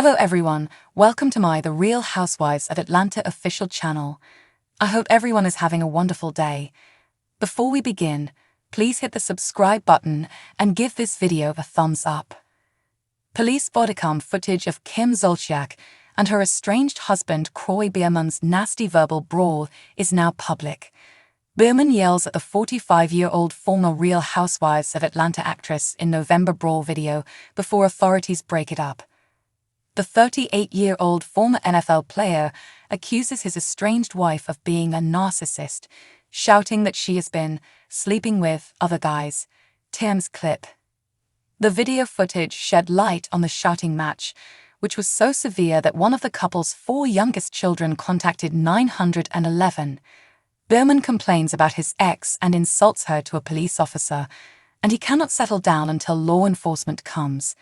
Hello everyone, welcome to my The Real Housewives of Atlanta official channel. I hope everyone is having a wonderful day. Before we begin, please hit the subscribe button and give this video a thumbs up. Police bodycam footage of Kim Zolciak and her estranged husband Kroy Biermann's nasty verbal brawl is now public. Biermann yells at the 45-year-old former Real Housewives of Atlanta actress in November brawl video before authorities break it up. The 38-year-old former NFL player accuses his estranged wife of being a narcissist, shouting that she has been sleeping with other guys. Tim's clip. The video footage shed light on the shouting match, which was so severe that one of the couple's 4 youngest children contacted 911. Biermann complains about his ex and insults her to a police officer, and he cannot settle down until law enforcement comes.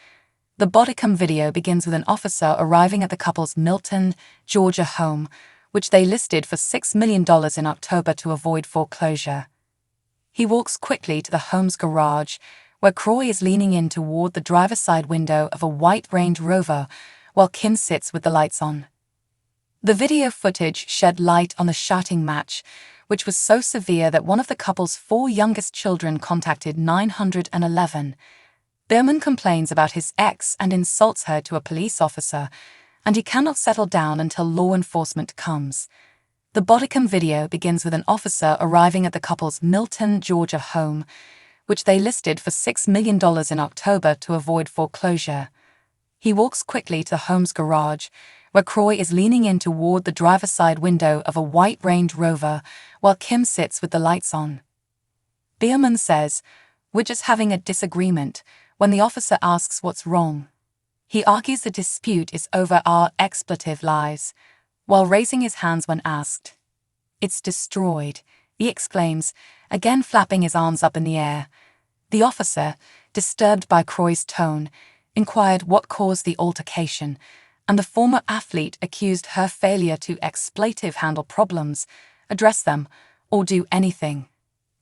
The bodycam video begins with an officer arriving at the couple's Milton, Georgia home, which they listed for $6 million in October to avoid foreclosure. He walks quickly to the home's garage, where Kroy is leaning in toward the driver's side window of a white Range Rover, while Kim sits with the lights on. The video footage shed light on the shouting match, which was so severe that one of the couple's 4 youngest children contacted 911. Biermann complains about his ex and insults her to a police officer, and he cannot settle down until law enforcement comes. The bodycam video begins with an officer arriving at the couple's Milton, Georgia home, which they listed for $6 million in October to avoid foreclosure. He walks quickly to the home's garage, where Kroy is leaning in toward the driver's side window of a white Range Rover, while Kim sits with the lights on. Biermann says, "We're just having a disagreement," when the officer asks what's wrong. He argues the dispute is over our expletive lies, while raising his hands when asked. "It's destroyed," he exclaims, again flapping his arms up in the air. The officer, disturbed by Kroy's tone, inquired what caused the altercation, and the former athlete accused her failure to expletive handle problems, address them, or do anything.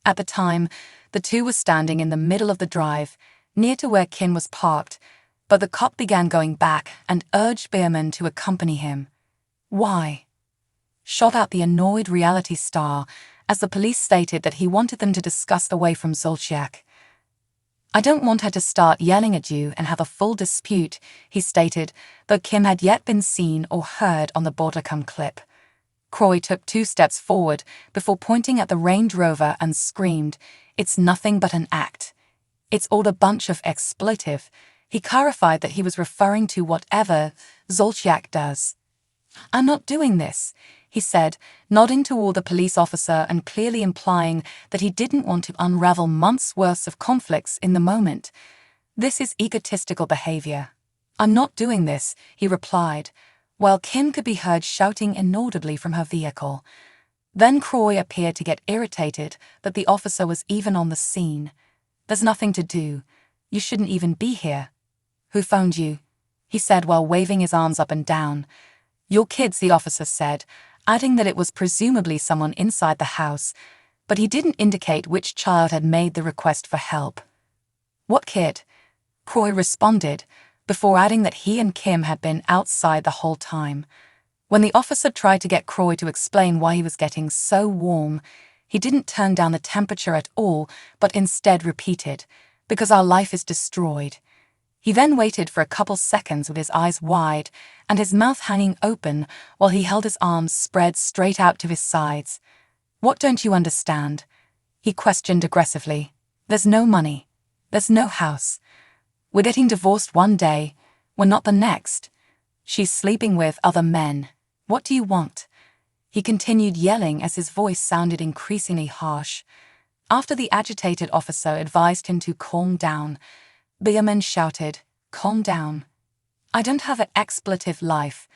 At the time, the two were standing in the middle of the drive, near to where Kim was parked, but the cop began going back and urged Biermann to accompany him. "Why?" shot out the annoyed reality star, as the police stated that he wanted them to discuss away from Zolciak. "I don't want her to start yelling at you and have a full dispute," he stated, though Kim had yet been seen or heard on the bodycam clip. Kroy took 2 steps forward before pointing at the Range Rover and screamed, "It's nothing but an act. It's all a bunch of expletive." He clarified that he was referring to whatever Zolciak does. "I'm not doing this," he said, nodding toward the police officer and clearly implying that he didn't want to unravel months' worth of conflicts in the moment. "This is egotistical behavior." "I'm not doing this," he replied, while Kim could be heard shouting inaudibly from her vehicle. Then Kroy appeared to get irritated that the officer was even on the scene. "There's nothing to do. You shouldn't even be here." "Who phoned you?" he said while waving his arms up and down. "Your kids," the officer said, adding that it was presumably someone inside the house, but he didn't indicate which child had made the request for help. "What kid?" Kroy responded, before adding that he and Kim had been outside the whole time. When the officer tried to get Kroy to explain why he was getting so warm, he didn't turn down the temperature at all, but instead repeated, "Because our life is destroyed." He then waited for a couple seconds with his eyes wide and his mouth hanging open while he held his arms spread straight out to his sides. "What don't you understand?" he questioned aggressively. "There's no money. There's no house. We're getting divorced one day, we're not the next. She's sleeping with other men. What do you want?" He continued yelling as his voice sounded increasingly harsh. After the agitated officer advised him to calm down, Biermann shouted, "Calm down. I don't have an expletive life."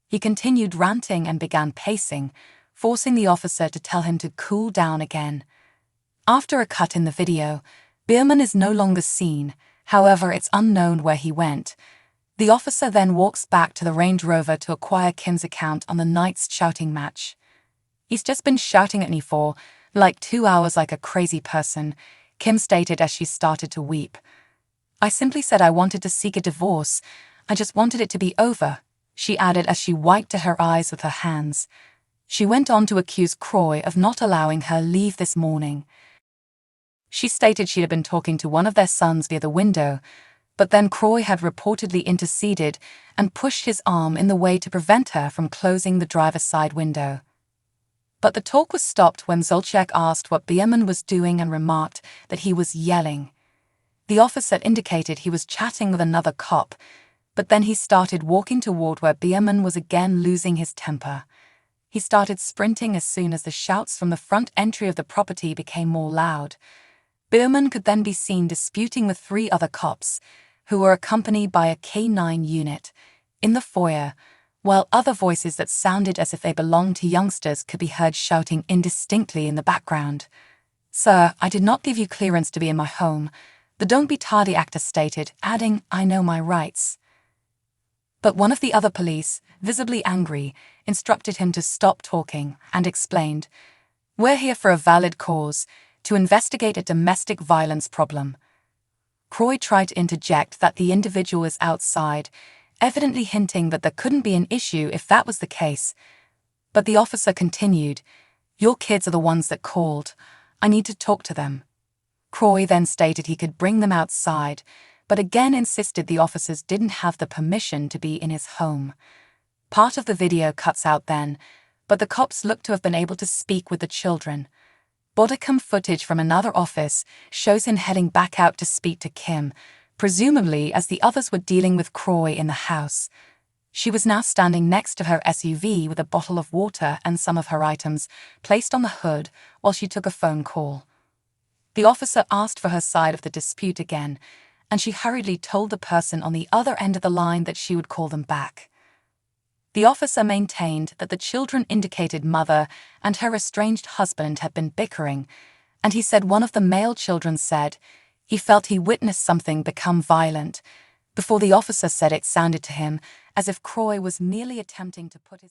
He continued ranting and began pacing, forcing the officer to tell him to cool down again. After a cut in the video, Biermann is no longer seen, however it's unknown where he went. The officer then walks back to the Range Rover to acquire Kim's account on the night's shouting match. "He's just been shouting at me for, like 2 hours like a crazy person," Kim stated as she started to weep. "I simply said I wanted to seek a divorce. I just wanted it to be over, she added as she wiped her eyes with her hands. She went on to accuse Kroy of not allowing her leave this morning. She stated she had been talking to one of their sons via the window, but then Kroy had reportedly interceded and pushed his arm in the way to prevent her from closing the driver's side window. But the talk was stopped when Zolciak asked what Biermann was doing and remarked that he was yelling. The officer indicated he was chatting with another cop, but then he started walking toward where Biermann was again losing his temper. He started sprinting as soon as the shouts from the front entry of the property became more loud. Biermann could then be seen disputing with 3 other cops, who were accompanied by a K9 unit, in the foyer, while other voices that sounded as if they belonged to youngsters could be heard shouting indistinctly in the background. "Sir, I did not give you clearance to be in my home," the Don't Be Tardy actor stated, adding, "I know my rights." But one of the other police, visibly angry, instructed him to stop talking and explained, "We're here for a valid cause, to investigate a domestic violence problem." Kroy tried to interject that the individual is outside, evidently hinting that there couldn't be an issue if that was the case. But the officer continued, "Your kids are the ones that called. I need to talk to them." Kroy then stated he could bring them outside, but again insisted the officers didn't have the permission to be in his home. Part of the video cuts out then, but the cops look to have been able to speak with the children. Bodycam footage from another office shows him heading back out to speak to Kim, presumably as the others were dealing with Kroy in the house. She was now standing next to her SUV with a bottle of water and some of her items placed on the hood while she took a phone call. The officer asked for her side of the dispute again, and she hurriedly told the person on the other end of the line that she would call them back. The officer maintained that the children indicated mother and her estranged husband had been bickering, and he said one of the male children said he felt he witnessed something become violent, before the officer said it sounded to him as if Kroy was merely attempting to put his